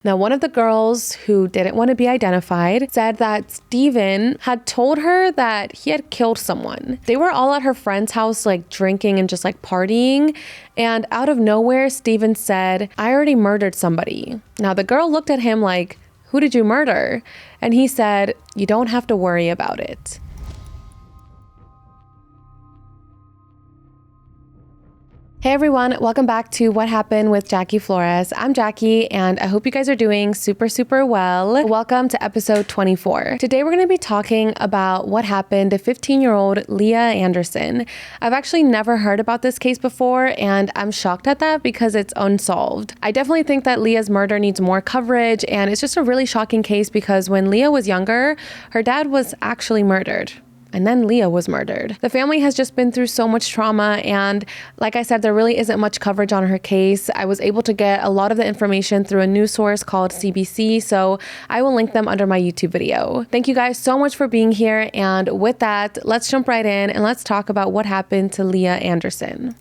Now, one of the girls who didn't want to be identified said that Steven had told her that he had killed someone. They were all at her friend's house, like drinking and just like partying. And out of nowhere, Steven said, "I already murdered somebody." Now, the girl looked at him like, "Who did you murder?" And he said, "You don't have to worry about it." Hey everyone, welcome back to What Happened with Jackie Flores. I'm Jackie and I hope you guys are doing super well. Welcome to episode 24. Today we're going to be talking about what happened to 15-year-old Leah Anderson. I've actually never heard about this case before and I'm shocked at that because it's unsolved. I definitely think that Leah's murder needs more coverage and it's just a really shocking case because when Leah was younger, her dad was actually murdered. And then Leah was murdered. The family has just been through so much trauma and like I said, there really isn't much coverage on her case. I was able to get a lot of the information through a news source called CBC, so I will link them under my YouTube video. Thank you guys so much for being here, and with that, let's jump right in and let's talk about what happened to Leah Anderson.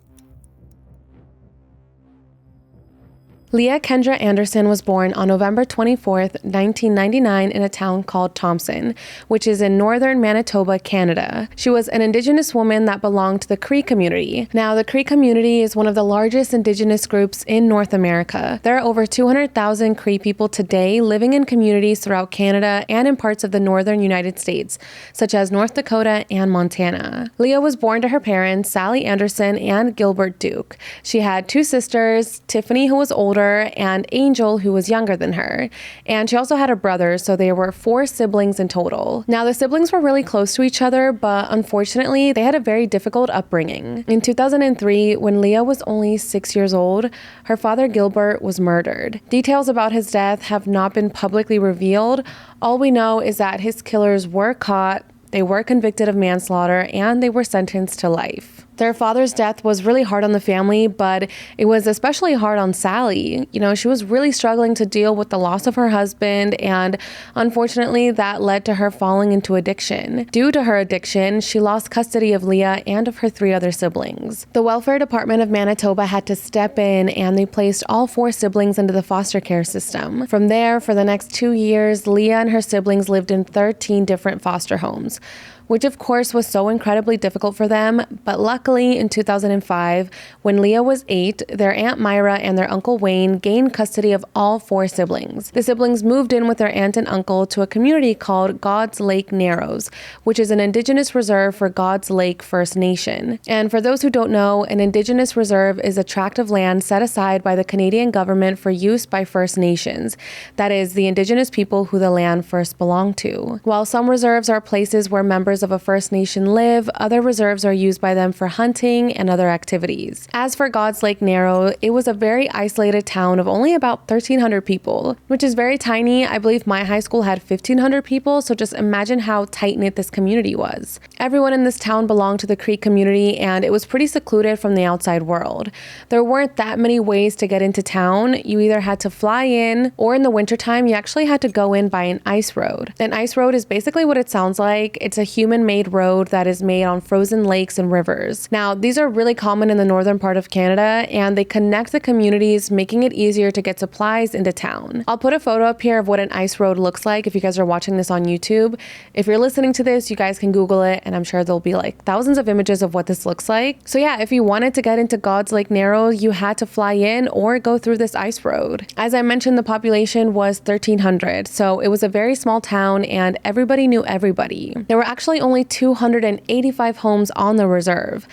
Leah Kendra Anderson was born on November 24th, 1999 in a town called Thompson, which is in northern Manitoba, Canada. She was an Indigenous woman that belonged to the Cree community. Now, the Cree community is one of the largest Indigenous groups in North America. There are over 200,000 Cree people today living in communities throughout Canada and in parts of the northern United States, such as North Dakota and Montana. Leah was born to her parents, Sally Anderson and Gilbert Duke. She had two sisters, Tiffany, who was older, and Angel, who was younger than her. And she also had a brother, so there were 4 siblings in total. Now, the siblings were really close to each other, but unfortunately, they had a very difficult upbringing. In 2003, when Leah was only 6 years old, her father Gilbert was murdered. Details about his death have not been publicly revealed. All we know is that his killers were caught, they were convicted of manslaughter, and they were sentenced to life. Their father's death was really hard on the family, but it was especially hard on Sally. You know, she was really struggling to deal with the loss of her husband, and unfortunately, that led to her falling into addiction. Due to her addiction, she lost custody of Leah and of her 3 other siblings. The Welfare Department of Manitoba had to step in, and they placed all 4 siblings into the foster care system. From there, for the next 2 years, Leah and her siblings lived in 13 different foster homes, which of course was so incredibly difficult for them. But luckily in 2005, when Leah was 8, their Aunt Myra and their Uncle Wayne gained custody of all 4 siblings. The siblings moved in with their aunt and uncle to a community called God's Lake Narrows, which is an Indigenous reserve for God's Lake First Nation. And for those who don't know, an Indigenous reserve is a tract of land set aside by the Canadian government for use by First Nations, that is, the Indigenous people who the land first belonged to. While some reserves are places where members of a First Nation live, other reserves are used by them for hunting and other activities. As for God's Lake Narrow, it was a very isolated town of only about 1,300 people, which is very tiny. I believe my high school had 1,500 people, so just imagine how tight-knit this community was. Everyone in this town belonged to the Cree community, and it was pretty secluded from the outside world. There weren't that many ways to get into town. You either had to fly in, or in the wintertime, you actually had to go in by an ice road. An ice road is basically what it sounds like. It's a human-made road that is made on frozen lakes and rivers. Now, these are really common in the northern part of Canada, and they connect the communities, making it easier to get supplies into town. I'll put a photo up here of what an ice road looks like if you guys are watching this on YouTube. If you're listening to this, you guys can Google it, and I'm sure there'll be like thousands of images of what this looks like. So yeah, if you wanted to get into God's Lake Narrow, you had to fly in or go through this ice road. As I mentioned, the population was 1,300, so it was a very small town, and everybody knew everybody. There were actually only 285 homes on the reserve.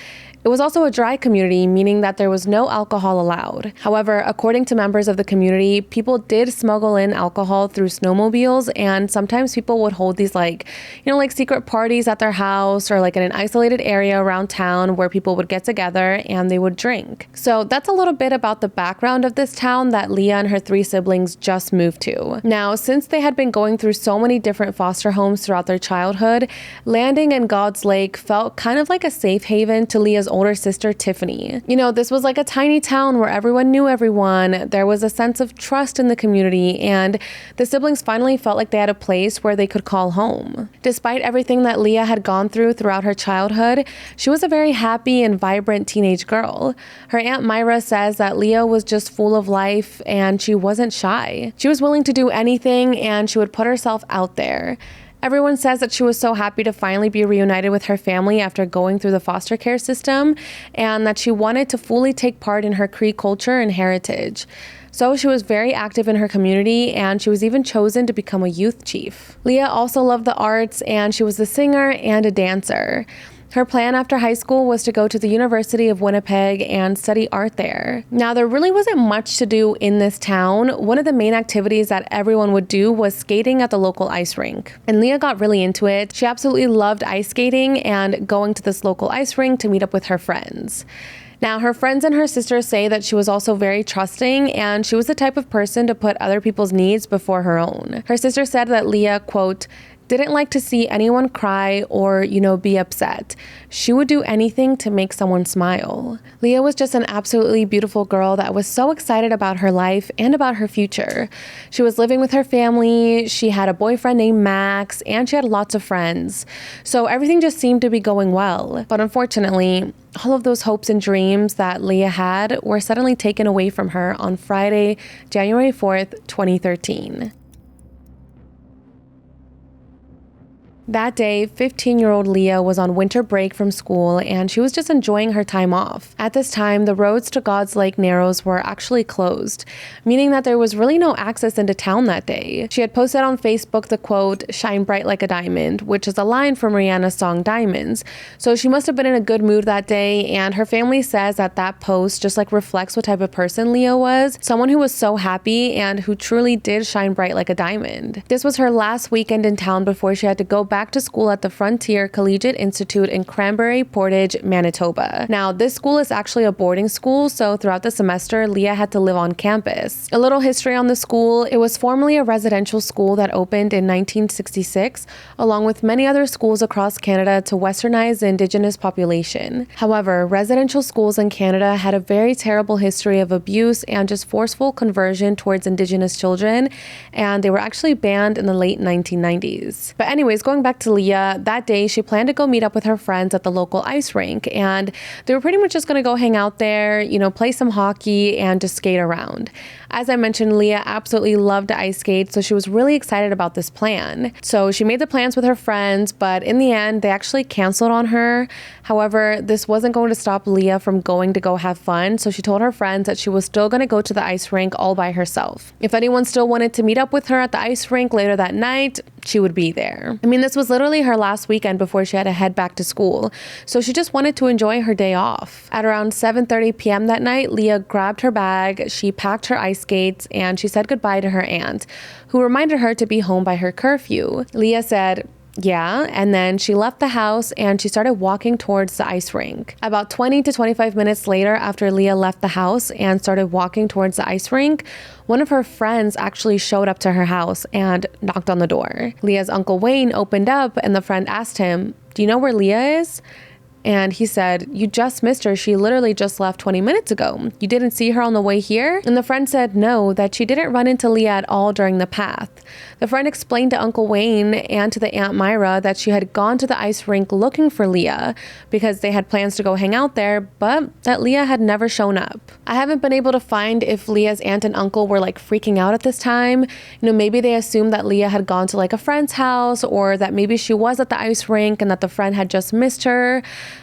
It was also a dry community, meaning that there was no alcohol allowed. However, according to members of the community, people did smuggle in alcohol through snowmobiles, and sometimes people would hold these like secret parties at their house or like in an isolated area around town where people would get together and they would drink. So that's a little bit about the background of this town that Leah and her 3 siblings just moved to. Now, since they had been going through so many different foster homes throughout their childhood, landing in God's Lake felt kind of like a safe haven to Leah's older sister, Tiffany. You know, this was like a tiny town where everyone knew everyone. There was a sense of trust in the community, and the siblings finally felt like they had a place where they could call home. Despite everything that Leah had gone through throughout her childhood, she was a very happy and vibrant teenage girl. Her Aunt Myra says that Leah was just full of life and she wasn't shy. She was willing to do anything and she would put herself out there. Everyone says that she was so happy to finally be reunited with her family after going through the foster care system, and that she wanted to fully take part in her Cree culture and heritage. So she was very active in her community, and she was even chosen to become a youth chief. Leah also loved the arts, and she was a singer and a dancer. Her plan after high school was to go to the University of Winnipeg and study art there. Now, there really wasn't much to do in this town. One of the main activities that everyone would do was skating at the local ice rink. And Leah got really into it. She absolutely loved ice skating and going to this local ice rink to meet up with her friends. Now, her friends and her sister say that she was also very trusting, and she was the type of person to put other people's needs before her own. Her sister said that Leah, quote, didn't like to see anyone cry or, be upset. She would do anything to make someone smile. Leah was just an absolutely beautiful girl that was so excited about her life and about her future. She was living with her family, she had a boyfriend named Max, and she had lots of friends. So everything just seemed to be going well. But unfortunately, all of those hopes and dreams that Leah had were suddenly taken away from her on Friday, January 4th, 2013. That day, 15-year-old Leah was on winter break from school and she was just enjoying her time off. At this time, the roads to God's Lake Narrows were actually closed, meaning that there was really no access into town that day. She had posted on Facebook the quote, "Shine bright like a diamond," which is a line from Rihanna's song Diamonds. So she must have been in a good mood that day, and her family says that that post just reflects what type of person Leah was, someone who was so happy and who truly did shine bright like a diamond. This was her last weekend in town before she had to go back to school at the Frontier Collegiate Institute in Cranberry Portage, Manitoba. Now, this school is actually a boarding school, so throughout the semester, Leah had to live on campus. A little history on the school: it was formerly a residential school that opened in 1966, along with many other schools across Canada to westernize the Indigenous population. However, residential schools in Canada had a very terrible history of abuse and just forceful conversion towards Indigenous children, and they were actually banned in the late 1990s. But anyways, going back to Leah, that day she planned to go meet up with her friends at the local ice rink, and they were pretty much just going to go hang out there, play some hockey and just skate around. As I mentioned, Leah absolutely loved to ice skate, so she was really excited about this plan. So she made the plans with her friends, but in the end, they actually canceled on her. However, this wasn't going to stop Leah from going to go have fun, so she told her friends that she was still going to go to the ice rink all by herself. If anyone still wanted to meet up with her at the ice rink later that night, she would be there. This was literally her last weekend before she had to head back to school, so she just wanted to enjoy her day off. At around 7:30 p.m. that night, Leah grabbed her bag, she packed her ice skates, and she said goodbye to her aunt, who reminded her to be home by her curfew. Leah said, "Yeah," and then she left the house and she started walking towards the ice rink. About 20 to 25 minutes later, after Leah left the house and started walking towards the ice rink, one of her friends actually showed up to her house and knocked on the door. Leah's Uncle Wayne opened up and the friend asked him, "Do you know where Leah is?" And he said, "You just missed her. She literally just left 20 minutes ago. You didn't see her on the way here?" And the friend said no, that she didn't run into Leah at all during the path. The friend explained to Uncle Wayne and to the Aunt Myra that she had gone to the ice rink looking for Leah because they had plans to go hang out there, but that Leah had never shown up. I haven't been able to find if Leah's aunt and uncle were freaking out at this time. Maybe they assumed that Leah had gone to a friend's house, or that maybe she was at the ice rink and that the friend had just missed her.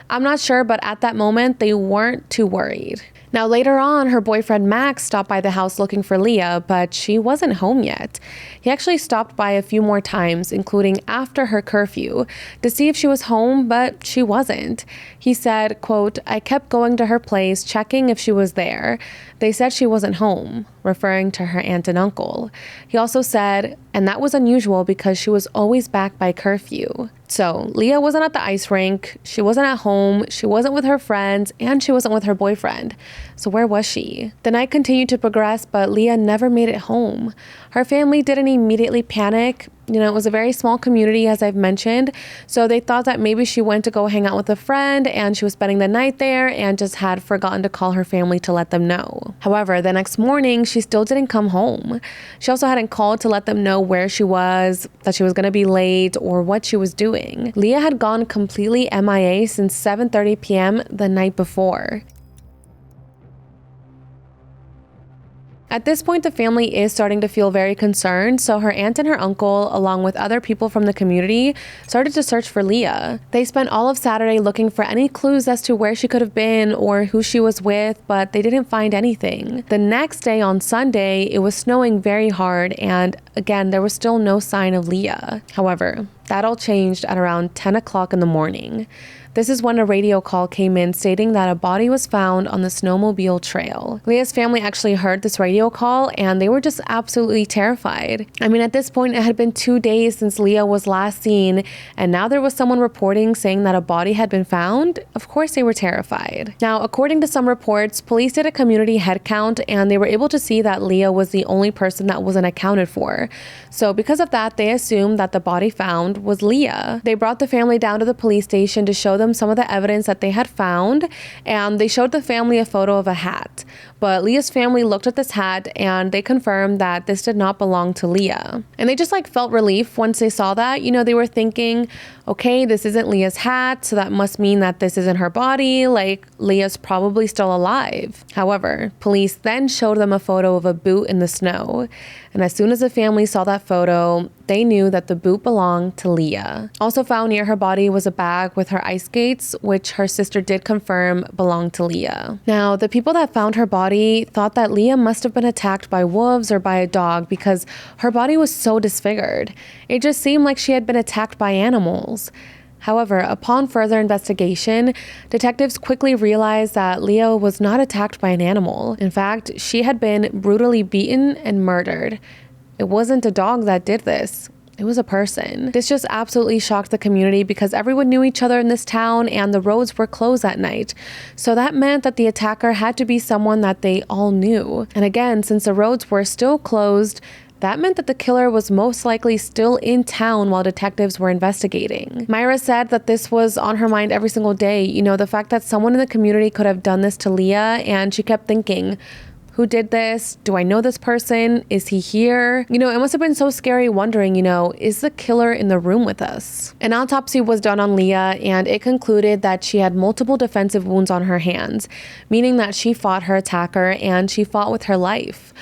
I'm not sure, but at that moment, they weren't too worried. Now, later on, her boyfriend Max stopped by the house looking for Leah, but she wasn't home yet. He actually stopped by a few more times, including after her curfew, to see if she was home, but she wasn't. He said, quote, "I kept going to her place, checking if she was there. They said she wasn't home," referring to her aunt and uncle. He also said, "And that was unusual because she was always back by curfew." So Leah wasn't at the ice rink, she wasn't at home, she wasn't with her friends, and she wasn't with her boyfriend. So where was she? The night continued to progress, but Leah never made it home. Her family didn't immediately panic. It was a very small community, as I've mentioned. So they thought that maybe she went to go hang out with a friend and she was spending the night there and just had forgotten to call her family to let them know. However, the next morning, she still didn't come home. She also hadn't called to let them know where she was, that she was going to be late, or what she was doing. Leah had gone completely MIA since 7:30 p.m. the night before. At this point, the family is starting to feel very concerned, so her aunt and her uncle, along with other people from the community, started to search for Leah. They spent all of Saturday looking for any clues as to where she could have been or who she was with, but they didn't find anything. The next day, on Sunday, it was snowing very hard, and again, there was still no sign of Leah. However, that all changed at around 10 o'clock in the morning. This is when a radio call came in stating that a body was found on the snowmobile trail. Leah's family actually heard this radio call and they were just absolutely terrified. At this point, it had been 2 days since Leah was last seen, and now there was someone reporting saying that a body had been found. Of course, they were terrified. Now, according to some reports, police did a community head count and they were able to see that Leah was the only person that wasn't accounted for. So because of that, they assumed that the body found was Leah. They brought the family down to the police station to show them some of the evidence that they had found, and they showed the family a photo of a hat. But Leah's family looked at this hat and they confirmed that this did not belong to Leah. And they just felt relief once they saw that. They were thinking, okay, this isn't Leah's hat, so that must mean that this isn't her body. Leah's probably still alive. However, police then showed them a photo of a boot in the snow. And as soon as the family saw that photo, they knew that the boot belonged to Leah. Also found near her body was a bag with her ice skates, which her sister did confirm belonged to Leah. Now, the people that found her body thought that Leah must have been attacked by wolves or by a dog because her body was so disfigured. It just seemed like she had been attacked by animals. However, upon further investigation, detectives quickly realized that Leah was not attacked by an animal. In fact, she had been brutally beaten and murdered. It wasn't a dog that did this. It was a person. This just absolutely shocked the community because everyone knew each other in this town and the roads were closed at night. So that meant that the attacker had to be someone that they all knew. And again, since the roads were still closed, that meant that the killer was most likely still in town while detectives were investigating. Myra said that this was on her mind every single day. The fact that someone in the community could have done this to Leah, and she kept thinking, who did this? Do I know this person? Is he here? It must have been so scary wondering, is the killer in the room with us? An autopsy was done on Leah and it concluded that she had multiple defensive wounds on her hands, meaning that she fought her attacker and she fought with her life.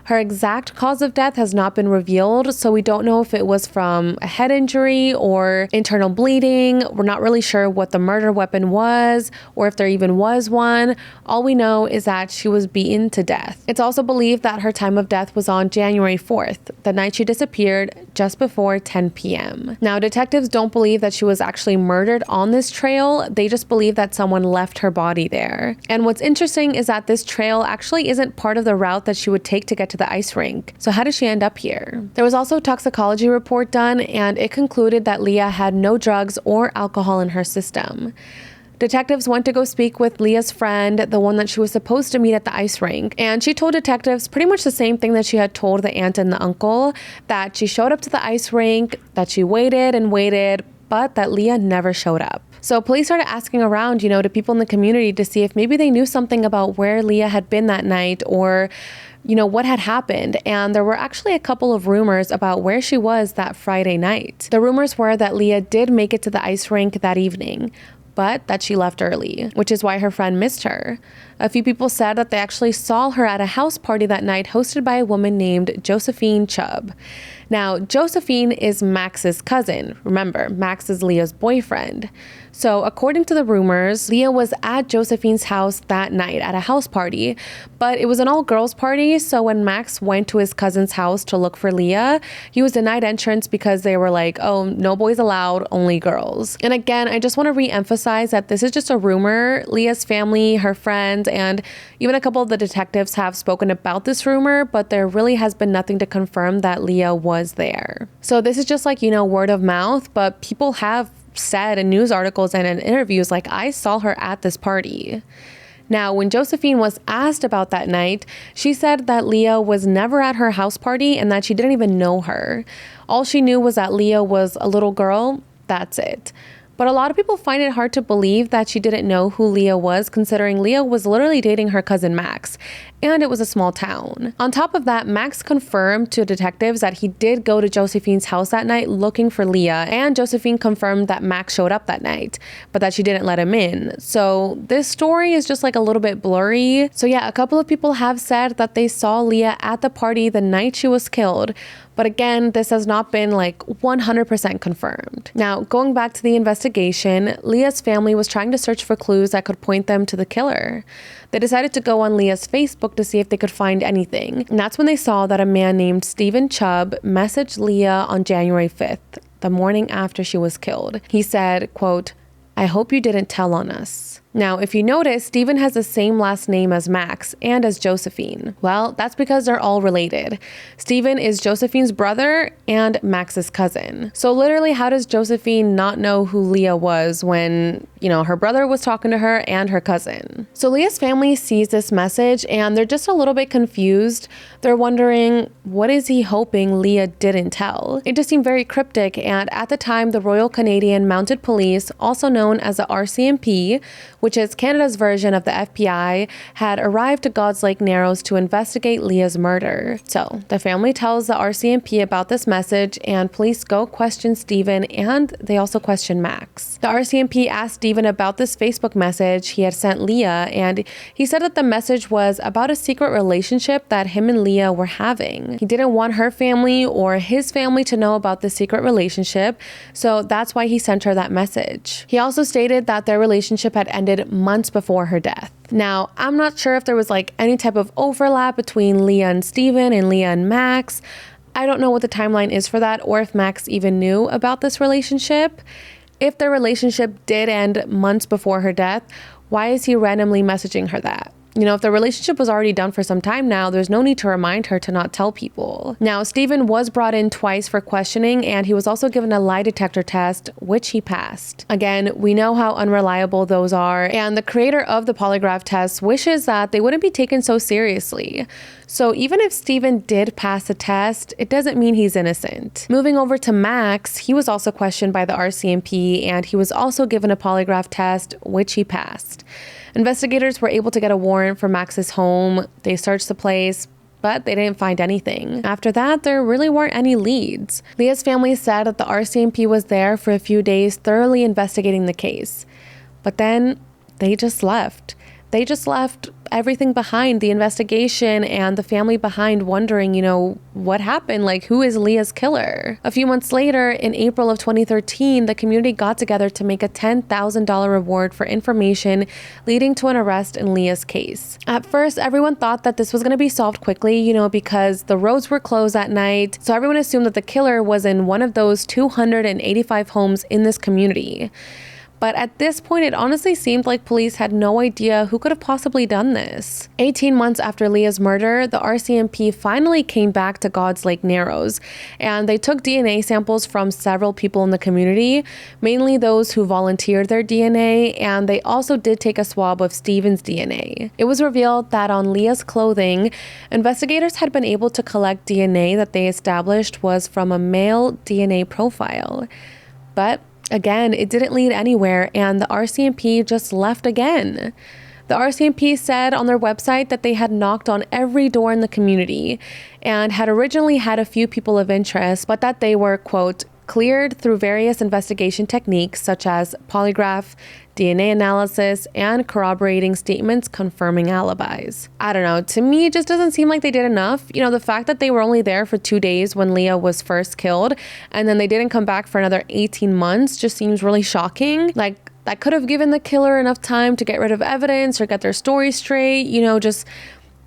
Her exact cause of death has not been revealed, so we don't know if it was from a head injury or internal bleeding. We're not really sure what the murder weapon was or if there even was one. All we know is that she was beaten to death. It's also believed that her time of death was on January 4th, the night she disappeared, just before 10 p.m. Now, detectives don't believe that she was actually murdered on this trail. They just believe that someone left her body there. And what's interesting is that this trail actually isn't part of the route that she would take to get to the ice rink. So how did she end up here? There was also a toxicology report done and it concluded that Leah had no drugs or alcohol in her system. Detectives went to go speak with Leah's friend, the one that she was supposed to meet at the ice rink, and she told detectives pretty much the same thing that she had told the aunt and the uncle, that she showed up to the ice rink, that she waited and waited, but that Leah never showed up. So police started asking around, to people in the community to see if maybe they knew something about where Leah had been that night or what had happened. And there were actually a couple of rumors about where she was that Friday night. The rumors were that Leah did make it to the ice rink that evening, but that she left early, which is why her friend missed her. A few people said that they actually saw her at a house party that night hosted by a woman named Josephine Chubb. Now, Josephine is Max's cousin. Remember, Max is Leah's boyfriend. So according to the rumors, Leah was at Josephine's house that night at a house party, but it was an all-girls party, so when Max went to his cousin's house to look for Leah, he was denied entrance because they were like, oh, no boys allowed, only girls. And again, I just want to re-emphasize that this is just a rumor. Leah's family, her friends, and even a couple of the detectives have spoken about this rumor, but there really has been nothing to confirm that Leah was there. So this is just word of mouth, but people have said in news articles and in interviews, I saw her at this party. Now, when Josephine was asked about that night, she said that Leah was never at her house party and that she didn't even know her. All she knew was that Leah was a little girl. That's it. But a lot of people find it hard to believe that she didn't know who Leah was, considering Leah was literally dating her cousin Max, and it was a small town. On top of that, Max confirmed to detectives that he did go to Josephine's house that night looking for Leah, and Josephine confirmed that Max showed up that night, but that she didn't let him in. So this story is just like a little bit blurry. So yeah, a couple of people have said that they saw Leah at the party the night she was killed, but again, this has not been like 100% confirmed. Now, going back to the investigation, Leah's family was trying to search for clues that could point them to the killer. They decided to go on Leah's Facebook to see if they could find anything. And that's when they saw that a man named Stephen Chubb messaged Leah on January 5th, the morning after she was killed. He said, quote, "I hope you didn't tell on us." Now, if you notice, Stephen has the same last name as Max and as Josephine. Well, that's because they're all related. Stephen is Josephine's brother and Max's cousin. So literally, how does Josephine not know who Leah was when, her brother was talking to her and her cousin? So Leah's family sees this message and they're just a little bit confused. They're wondering, what is he hoping Leah didn't tell? It just seemed very cryptic, and at the time, the Royal Canadian Mounted Police, also known as the RCMP, which is Canada's version of the FBI, had arrived to God's Lake Narrows to investigate Leah's murder. So the family tells the RCMP about this message, and police go question Stephen, and they also question Max. The RCMP asked Stephen about this Facebook message he had sent Leah, and he said that the message was about a secret relationship that him and Leah were having. He didn't want her family or his family to know about this secret relationship, so that's why he sent her that message. He also stated that their relationship had ended months before her death. Now, I'm not sure if there was any type of overlap between Leah and Stephen and Leah and Max. I don't know what the timeline is for that, or if Max even knew about this relationship. If their relationship did end months before her death, why is he randomly messaging her that? If the relationship was already done for some time now, there's no need to remind her to not tell people. Now, Stephen was brought in twice for questioning, and he was also given a lie detector test, which he passed. Again, we know how unreliable those are, and the creator of the polygraph test wishes that they wouldn't be taken so seriously. So even if Stephen did pass the test, it doesn't mean he's innocent. Moving over to Max, he was also questioned by the RCMP, and he was also given a polygraph test, which he passed. Investigators were able to get a warrant for Max's home. They searched the place, but they didn't find anything. After that, there really weren't any leads. Leah's family said that the RCMP was there for a few days thoroughly investigating the case. But then they just left. They just left everything behind, the investigation and the family behind, wondering, what happened? Who is Leah's killer? A few months later, in April of 2013, the community got together to make a $10,000 reward for information leading to an arrest in Leah's case. At first, everyone thought that this was going to be solved quickly, because the roads were closed at night. So everyone assumed that the killer was in one of those 285 homes in this community. But at this point, it honestly seemed like police had no idea who could have possibly done this. 18 months after Leah's murder, the RCMP finally came back to God's Lake Narrows, and they took DNA samples from several people in the community, mainly those who volunteered their DNA, and they also did take a swab of Stephen's DNA. It was revealed that on Leah's clothing, investigators had been able to collect DNA that they established was from a male DNA profile. But again, it didn't lead anywhere, and the RCMP just left again. The RCMP said on their website that they had knocked on every door in the community and had originally had a few people of interest, but that they were, quote, cleared through various investigation techniques such as polygraph, DNA analysis, and corroborating statements confirming alibis. I don't know, to me it just doesn't seem like they did enough. The fact that they were only there for 2 days when Leah was first killed, and then they didn't come back for another 18 months just seems really shocking. That could have given the killer enough time to get rid of evidence or get their story straight, just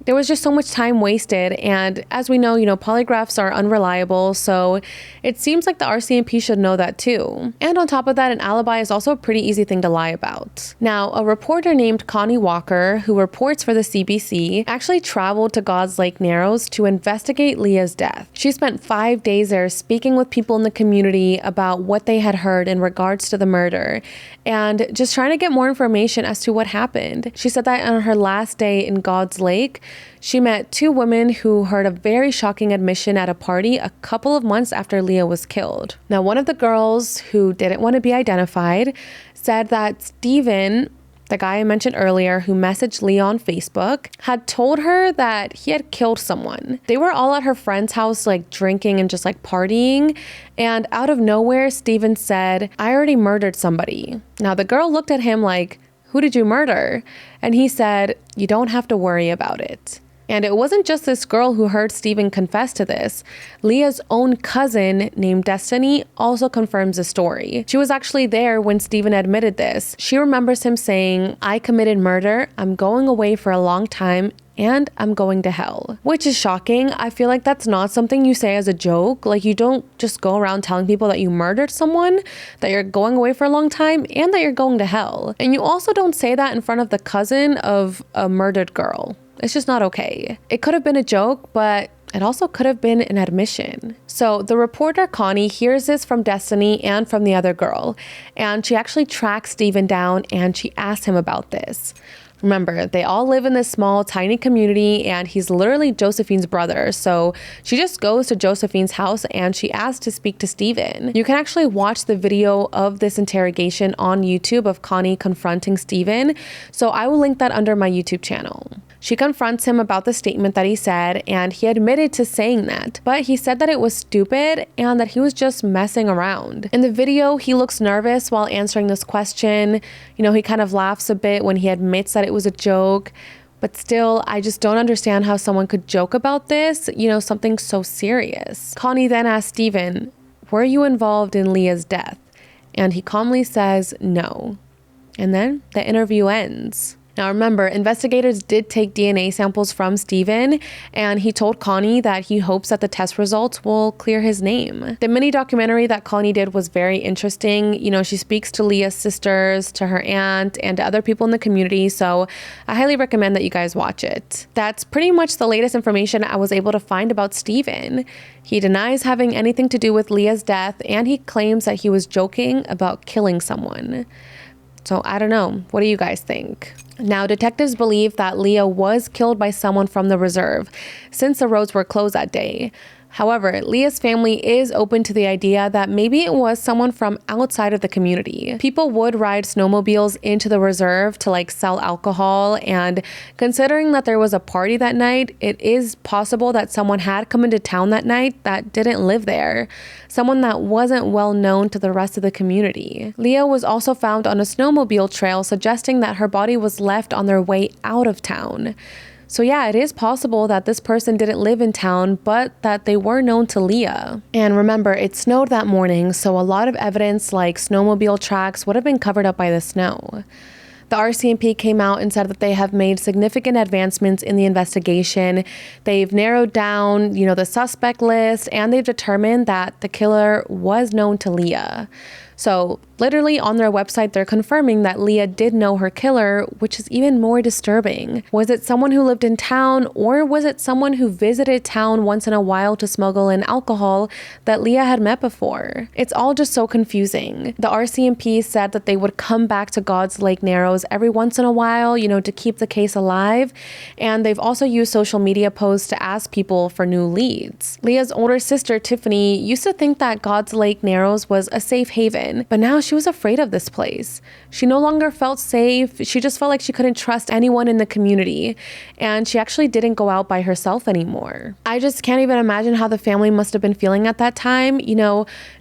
There was just so much time wasted, and as we know, polygraphs are unreliable, so it seems like the RCMP should know that too. And on top of that, an alibi is also a pretty easy thing to lie about. Now, a reporter named Connie Walker, who reports for the CBC, actually traveled to God's Lake Narrows to investigate Leah's death. She spent 5 days there speaking with people in the community about what they had heard in regards to the murder and just trying to get more information as to what happened. She said that on her last day in God's Lake, she met 2 women who heard a very shocking admission at a party a couple of months after Leah was killed. Now, one of the girls who didn't want to be identified said that Steven, the guy I mentioned earlier who messaged Leah on Facebook, had told her that he had killed someone. They were all at her friend's house, like drinking and just like partying. And out of nowhere, Steven said, "I already murdered somebody." Now the girl looked at him like, "Who did you murder?" And he said, "You don't have to worry about it." And it wasn't just this girl who heard Steven confess to this. Leah's own cousin named Destiny also confirms the story. She was actually there when Steven admitted this. She remembers him saying, "I committed murder, I'm going away for a long time, and I'm going to hell." Which is shocking. I feel like that's not something you say as a joke. Like, you don't just go around telling people that you murdered someone, that you're going away for a long time, and that you're going to hell. And you also don't say that in front of the cousin of a murdered girl. It's just not okay. It could have been a joke, but it also could have been an admission. So the reporter Connie hears this from Destiny and from the other girl, and she actually tracks Steven down and she asks him about this. Remember, they all live in this small, tiny community, and he's literally Josephine's brother. So she just goes to Josephine's house and she asks to speak to Steven. You can actually watch the video of this interrogation on YouTube of Connie confronting Steven. So I will link that under my YouTube channel. She confronts him about the statement that he said, and he admitted to saying that, but he said that it was stupid and that he was just messing around. In the video, he looks nervous while answering this question. He kind of laughs a bit when he admits that it was a joke, but still, I just don't understand how someone could joke about this, something so serious. Connie then asks Steven, "Were you involved in Leah's death?" And he calmly says no. And then the interview ends. Now remember, investigators did take DNA samples from Steven, and he told Connie that he hopes that the test results will clear his name. The mini documentary that Connie did was very interesting. She speaks to Leah's sisters, to her aunt, and to other people in the community, so I highly recommend that you guys watch it. That's pretty much the latest information I was able to find about Steven. He denies having anything to do with Leah's death, and he claims that he was joking about killing someone. So I don't know. What do you guys think? Now, detectives believe that Leah was killed by someone from the reserve since the roads were closed that day. However, Leah's family is open to the idea that maybe it was someone from outside of the community. People would ride snowmobiles into the reserve to sell alcohol, and considering that there was a party that night, it is possible that someone had come into town that night that didn't live there. Someone that wasn't well known to the rest of the community. Leah was also found on a snowmobile trail, suggesting that her body was left on their way out of town. So yeah, it is possible that this person didn't live in town, but that they were known to Leah. And remember, it snowed that morning, so a lot of evidence like snowmobile tracks would have been covered up by the snow. The RCMP came out and said that they have made significant advancements in the investigation. They've narrowed down, the suspect list, and they've determined that the killer was known to Leah. So literally on their website, they're confirming that Leah did know her killer, which is even more disturbing. Was it someone who lived in town, or was it someone who visited town once in a while to smuggle in alcohol that Leah had met before? It's all just so confusing. The RCMP said that they would come back to God's Lake Narrows every once in a while, to keep the case alive. And they've also used social media posts to ask people for new leads. Leah's older sister, Tiffany, used to think that God's Lake Narrows was a safe haven, but now she was afraid of this place. She no longer felt safe. She just felt like she couldn't trust anyone in the community, and she actually didn't go out by herself anymore. I just can't even imagine how the family must have been feeling at that time,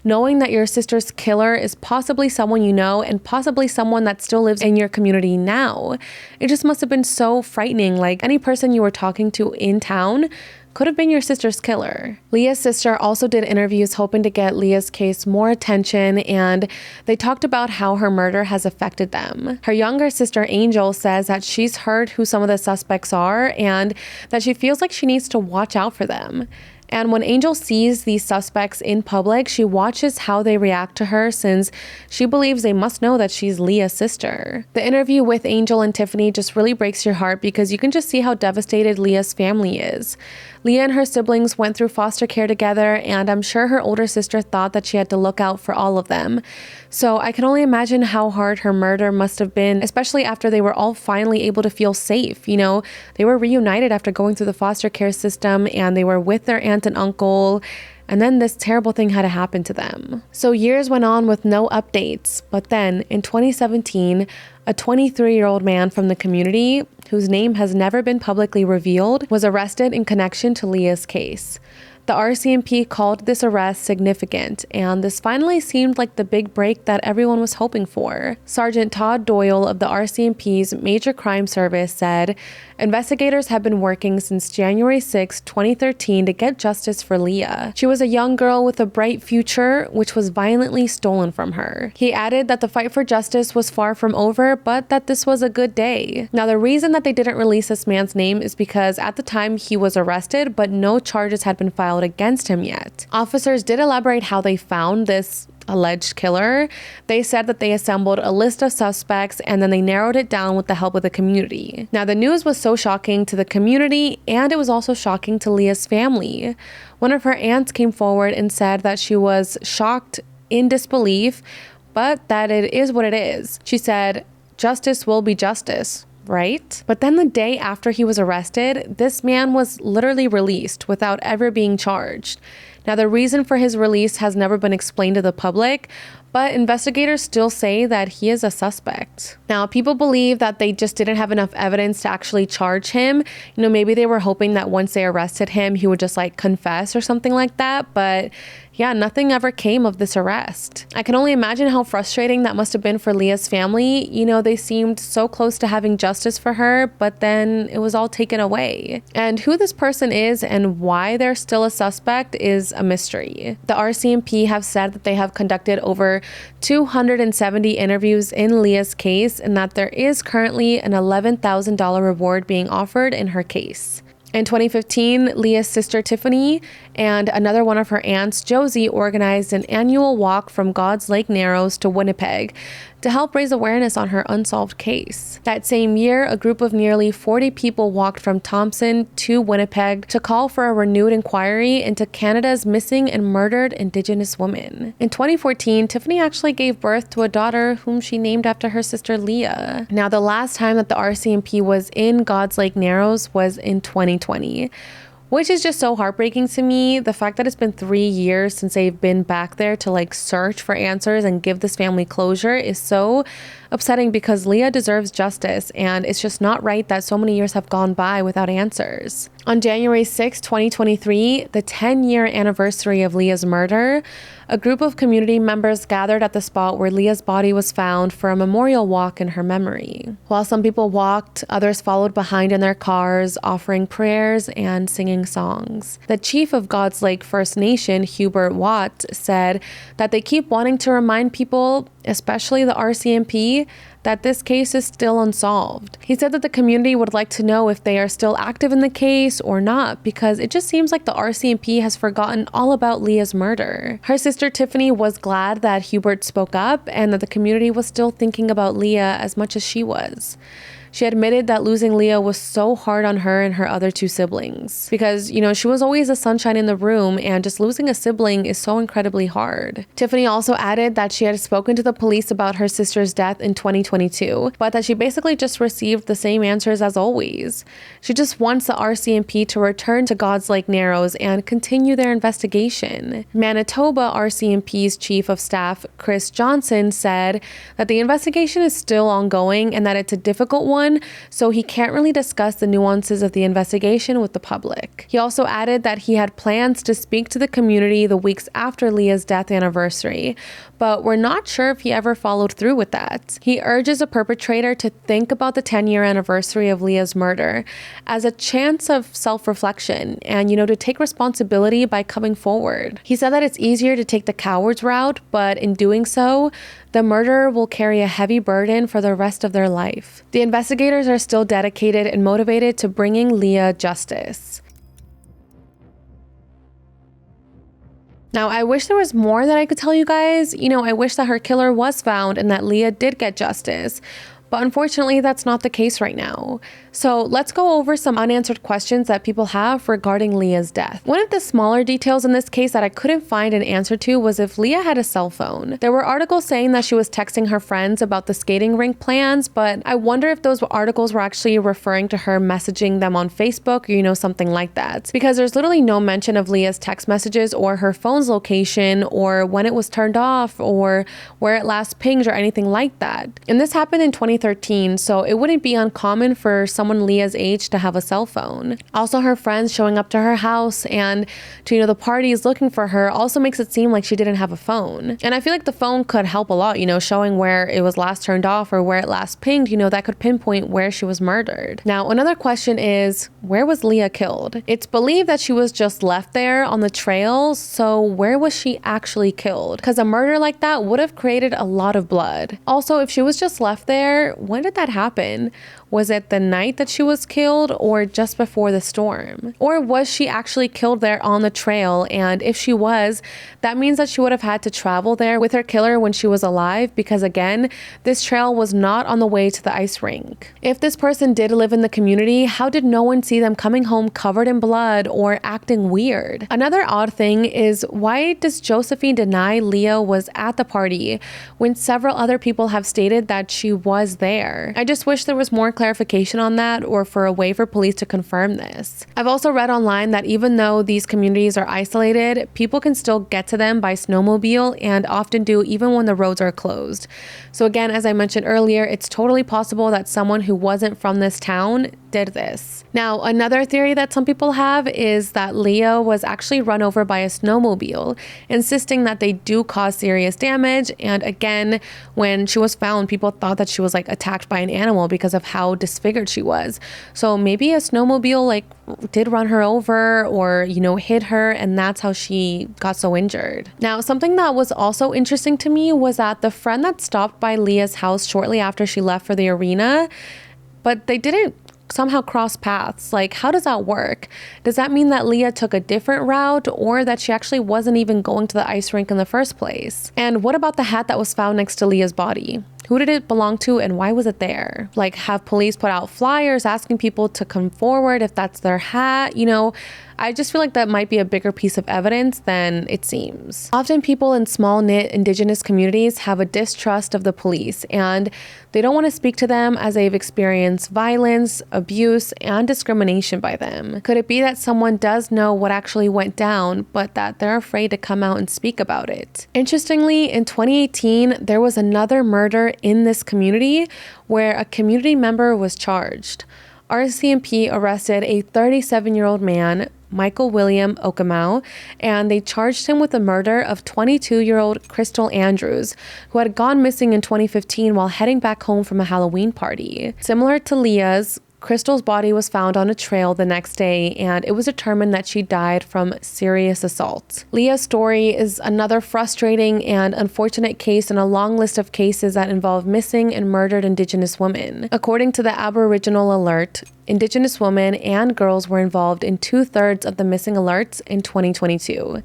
knowing that your sister's killer is possibly someone you know and possibly someone that still lives in your community now. It just must have been so frightening. Like, any person you were talking to in town could have been your sister's killer. Leah's sister also did interviews hoping to get Leah's case more attention, and they talked about how her murder has affected them. Her younger sister Angel says that she's heard who some of the suspects are and that she feels like she needs to watch out for them. And when Angel sees these suspects in public, she watches how they react to her since she believes they must know that she's Leah's sister. The interview with Angel and Tiffany just really breaks your heart because you can just see how devastated Leah's family is. Leah and her siblings went through foster care together, and I'm sure her older sister thought that she had to look out for all of them. So I can only imagine how hard her murder must have been, especially after they were all finally able to feel safe. You know, they were reunited after going through the foster care system, and they were with their aunt and uncle, and then this terrible thing had to happen to them. So years went on with no updates, but then in 2017, a 23-year-old man from the community, whose name has never been publicly revealed, was arrested in connection to Leah's case. The RCMP called this arrest significant, and this finally seemed like the big break that everyone was hoping for. Sergeant Todd Doyle of the RCMP's Major Crime Service said, investigators have been working since January 6, 2013 to get justice for Leah. She was a young girl with a bright future, which was violently stolen from her. He added that the fight for justice was far from over, but that this was a good day. Now, the reason that they didn't release this man's name is because at the time he was arrested, but no charges had been filed against him yet. Officers did elaborate how they found this alleged killer. They said that they assembled a list of suspects and then they narrowed it down with the help of the community. Now, the news was so shocking to the community, and it was also shocking to Leah's family. One of her aunts came forward and said that she was shocked in disbelief, but that it is what it is. She said, "Justice will be justice." Right? But then the day after he was arrested, this man was literally released without ever being charged. Now, the reason for his release has never been explained to the public, but investigators still say that he is a suspect. Now, people believe that they just didn't have enough evidence to actually charge him. You know, maybe they were hoping that once they arrested him, he would just like confess or something like that. But yeah, nothing ever came of this arrest. I can only imagine how frustrating that must have been for Leah's family. You know, they seemed so close to having justice for her, but then it was all taken away. And who this person is and why they're still a suspect is a mystery. The RCMP have said that they have conducted over 270 interviews in Leah's case and that there is currently an $11,000 reward being offered in her case. In 2015, Leah's sister Tiffany and another one of her aunts, Josie, organized an annual walk from God's Lake Narrows to Winnipeg to help raise awareness on her unsolved case. That same year, a group of nearly 40 people walked from Thompson to Winnipeg to call for a renewed inquiry into Canada's missing and murdered Indigenous women. In 2014, Tiffany actually gave birth to a daughter whom she named after her sister Leah. Now, the last time that the RCMP was in God's Lake Narrows was in 2020. Which is just so heartbreaking to me. The fact that it's been 3 years since they've been back there to like search for answers and give this family closure is so upsetting because Leah deserves justice, and it's just not right that so many years have gone by without answers. On January 6, 2023, the 10-year anniversary of Leah's murder, a group of community members gathered at the spot where Leah's body was found for a memorial walk in her memory. While some people walked, others followed behind in their cars, offering prayers and singing songs. The chief of God's Lake First Nation, Hubert Watt, said that they keep wanting to remind people, especially the RCMP, that this case is still unsolved. He said that the community would like to know if they are still active in the case or not, because it just seems like the RCMP has forgotten all about Leah's murder. Her sister Tiffany was glad that Hubert spoke up and that the community was still thinking about Leah as much as she was. She admitted that losing Leah was so hard on her and her other two siblings because, you know, she was always the sunshine in the room, and just losing a sibling is so incredibly hard. Tiffany also added that she had spoken to the police about her sister's death in 2022, but that she basically just received the same answers as always. She just wants the RCMP to return to God's Lake Narrows and continue their investigation. Manitoba RCMP's Chief of Staff, Chris Johnson, said that the investigation is still ongoing and that it's a difficult one one, so he can't really discuss the nuances of the investigation with the public. He also added that he had plans to speak to the community the weeks after Leah's death anniversary, but we're not sure if he ever followed through with that. He urges a perpetrator to think about the 10-year anniversary of Leah's murder as a chance of self-reflection and, to take responsibility by coming forward. He said that it's easier to take the coward's route, but in doing so, the murderer will carry a heavy burden for the rest of their life. The investigators are still dedicated and motivated to bringing Leah justice. Now, I wish there was more that I could tell you guys. I wish that her killer was found and that Leah did get justice. But unfortunately, that's not the case right now. So let's go over some unanswered questions that people have regarding Leah's death. One of the smaller details in this case that I couldn't find an answer to was if Leah had a cell phone. There were articles saying that she was texting her friends about the skating rink plans, but I wonder if those articles were actually referring to her messaging them on Facebook or something like that. Because there's literally no mention of Leah's text messages or her phone's location or when it was turned off or where it last pinged or anything like that. And this happened in 2013, so it wouldn't be uncommon for someone Leah's age to have a cell phone. Also, her friends showing up to her house and to the parties looking for her also makes it seem like she didn't have a phone. And I feel like the phone could help a lot, showing where it was last turned off or where it last pinged, that could pinpoint where she was murdered. Now, another question is, where was Leah killed? It's believed that she was just left there on the trail, so where was she actually killed? Because a murder like that would have created a lot of blood. Also, if she was just left there, when did that happen? Was it the night that she was killed or just before the storm? Or was she actually killed there on the trail? And if she was, that means that she would have had to travel there with her killer when she was alive because again, this trail was not on the way to the ice rink. If this person did live in the community, how did no one see them coming home covered in blood or acting weird? Another odd thing is, why does Josephine deny Leah was at the party when several other people have stated that she was there? I just wish there was more clarification on that or for a way for police to confirm this. I've also read online that even though these communities are isolated, people can still get to them by snowmobile and often do even when the roads are closed. So again, as I mentioned earlier, it's totally possible that someone who wasn't from this town did this. Now, another theory that some people have is that Leah was actually run over by a snowmobile, insisting that they do cause serious damage. And again, when she was found, people thought that she was attacked by an animal because of how disfigured she was. So maybe a snowmobile did run her over or, hit her, and that's how she got so injured. Now, something that was also interesting to me was that the friend that stopped by Leah's house shortly after she left for the arena, but they didn't somehow cross paths. How does that work? Does that mean that Leah took a different route or that she actually wasn't even going to the ice rink in the first place? And what about the hat that was found next to Leah's body? Who did it belong to and why was it there? Have police put out flyers asking people to come forward if that's their hat? I just feel like that might be a bigger piece of evidence than it seems. Often people in small-knit indigenous communities have a distrust of the police and they don't want to speak to them as they've experienced violence, abuse, and discrimination by them. Could it be that someone does know what actually went down, but that they're afraid to come out and speak about it? Interestingly, in 2018, there was another murder in this community where a community member was charged. RCMP arrested a 37-year-old man, Michael William Okamau, and they charged him with the murder of 22-year-old Crystal Andrews, who had gone missing in 2015 while heading back home from a Halloween party. Similar to Leah's, Crystal's body was found on a trail the next day, and it was determined that she died from serious assault. Leah's story is another frustrating and unfortunate case in a long list of cases that involve missing and murdered Indigenous women. According to the Aboriginal Alert, Indigenous women and girls were involved in 2/3 of the missing alerts in 2022.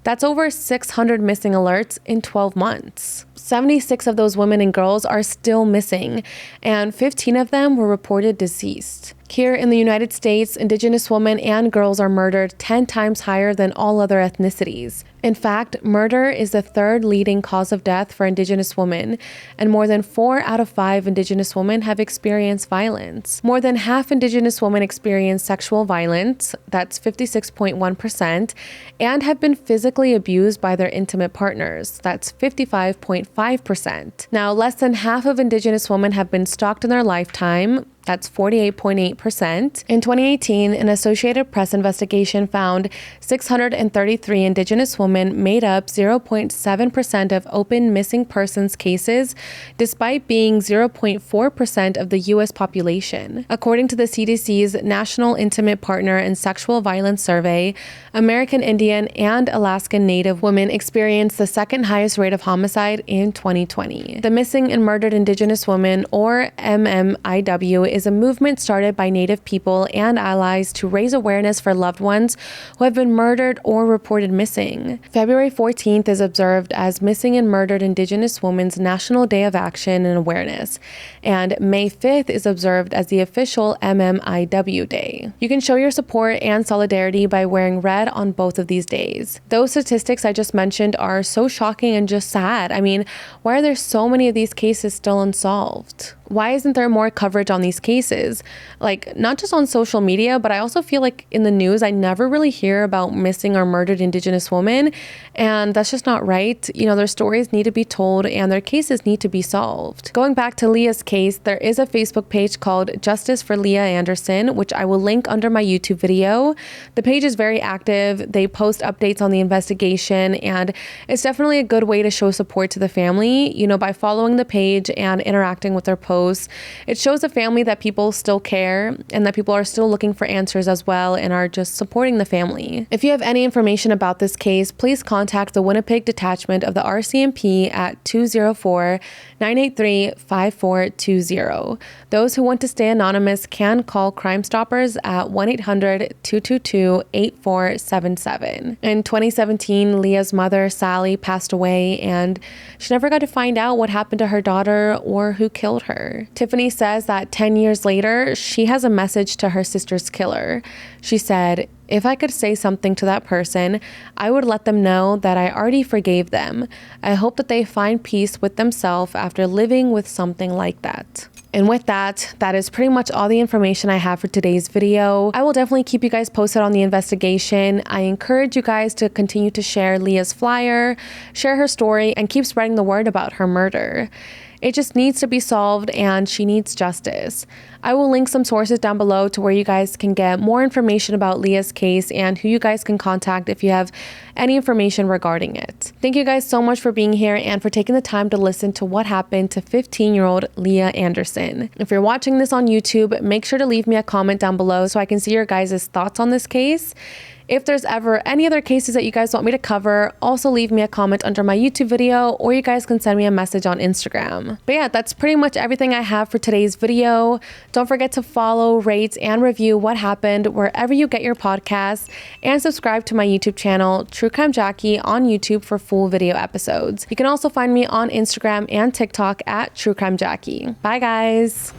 That's over 600 missing alerts in 12 months. 76 of those women and girls are still missing, and 15 of them were reported deceased. Here in the United States, Indigenous women and girls are murdered 10 times higher than all other ethnicities. In fact, murder is the third leading cause of death for Indigenous women, and more than 4 out of 5 Indigenous women have experienced violence. More than half Indigenous women experience sexual violence, that's 56.1%, and have been physically abused by their intimate partners, that's 55.5%. Now, less than half of Indigenous women have been stalked in their lifetime, That's 48.8%. In 2018, an Associated Press investigation found 633 Indigenous women made up 0.7% of open missing persons cases, despite being 0.4% of the U.S. population. According to the CDC's National Intimate Partner and Sexual Violence Survey, American Indian and Alaskan Native women experienced the second highest rate of homicide in 2020. The Missing and Murdered Indigenous Women, or MMIW, is a movement started by Native people and allies to raise awareness for loved ones who have been murdered or reported missing. February 14th is observed as Missing and Murdered Indigenous Women's National Day of Action and Awareness, and May 5th is observed as the official MMIW Day. You can show your support and solidarity by wearing red on both of these days. Those statistics I just mentioned are so shocking and just sad. I mean, why are there so many of these cases still unsolved? Why isn't there more coverage on these cases? Like, not just on social media, but I also feel like in the news, I never really hear about missing or murdered Indigenous women, and that's just not right. You know, their stories need to be told and their cases need to be solved. Going back to Leah's case, there is a Facebook page called Justice for Leah Anderson, which I will link under my YouTube video. The page is very active. They post updates on the investigation, and it's definitely a good way to show support to the family. You know, by following the page and interacting with their posts, it shows the family that people still care and that people are still looking for answers as well and are just supporting the family. If you have any information about this case, please contact the Winnipeg detachment of the RCMP at 204-983-5420. Those who want to stay anonymous can call Crime Stoppers at 1-800-222-8477. In 2017, Leah's mother, Sally, passed away, and she never got to find out what happened to her daughter or who killed her. Tiffany says that 10 years later, she has a message to her sister's killer. She said, "If I could say something to that person, I would let them know that I already forgave them. I hope that they find peace with themselves after living with something like that." And with that, that is pretty much all the information I have for today's video. I will definitely keep you guys posted on the investigation. I encourage you guys to continue to share Leah's flyer, share her story, and keep spreading the word about her murder. It just needs to be solved and she needs justice. I will link some sources down below to where you guys can get more information about Leah's case and who you guys can contact if you have any information regarding it. Thank you guys so much for being here and for taking the time to listen to what happened to 15-year-old Leah Anderson. If you're watching this on YouTube, make sure to leave me a comment down below so I can see your guys' thoughts on this case. If there's ever any other cases that you guys want me to cover, also leave me a comment under my YouTube video, or you guys can send me a message on Instagram. But yeah, that's pretty much everything I have for today's video. Don't forget to follow, rate, and review What Happened wherever you get your podcasts, and subscribe to my YouTube channel, True Crime Jackie, on YouTube for full video episodes. You can also find me on Instagram and TikTok at True Crime Jackie. Bye guys!